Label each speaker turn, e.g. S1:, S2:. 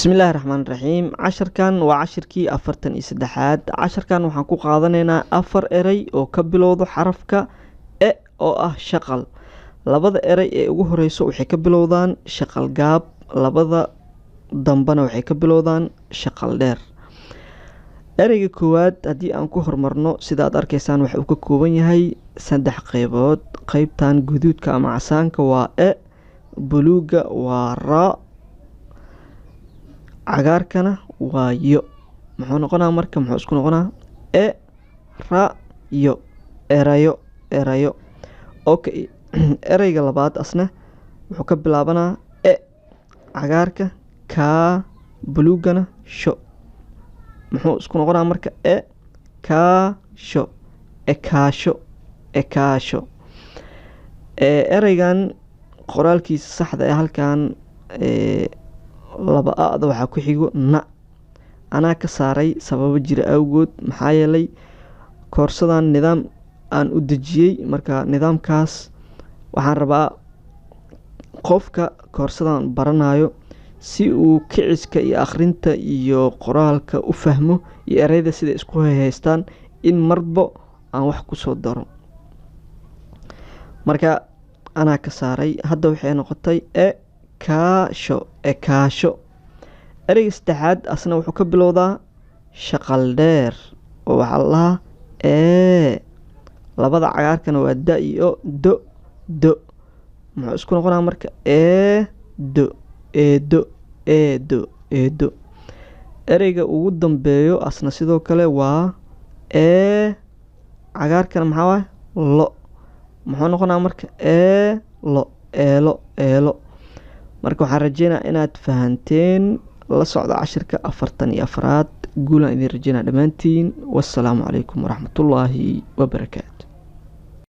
S1: bismillaahi raxmaani raxiim. casharkan waa cashirkii 43aad. casharkan waxaan ku qaadanaynaa 4 eray oo ka bilowdo xarafka e oo ah shaqal. labada eray ee ugu horeyso waxay ka bilowdaan shaqal gaab, labada dambana waxay ka bilowdaan shaqal dheer. ereyga koowaad haddii aan ku hormarno sida aad arkaysaan waxa uu ka kooban yahay 3 qaybood. qaybtan guduudka ama casaanka waa e, buluuga waa ra, cagaarkana waa yo. muxuu noqonaa marka? muxuu isku noqonaa e ra yo, erayo. okay. ereyga labaad asna wuxuu ka bilaabanaa e, cagaarka kaa, buluugana sho. muxuu isku noqonaa marka e kaasho, ekaasho. ereygan qoraalkiisa saxda ee halkan laba a-da waxaa ku xigo na. anaa ka saaray sababo jira awgood, maxaa yeelay koorsadan nidaam aan u dejiyey. marka nidaamkaas waxaan rabaa qofka koorsadan baranayo si uu kiciska iyo akhrinta iyo qoraalka u fahmo iyo ereyda sida isku haystaan in marbo aan wax ku soo daro. marka anaa ka saaray, hadda waxay noqotay e kaasho. ereyga saddexaad asna wuxuu ka bilowdaa shaqal dheer oo waxaa la lahaa ee. labada cagaarkana waa da iyo do. muxuu isku noqonaa marka eedo. ereyga ugu dambeeyo asna sidoo kale waa ee, cagaarkana maxaa waay lo. muxuu noqonaa marka eelo. marka waxaan rajeynaa inaad fahanteen. la socda cashirka 44aad. guulaan idin rajeynaa dhammaantiin. wassalaamu calaykum waraxmatullaahi wabarakaatu.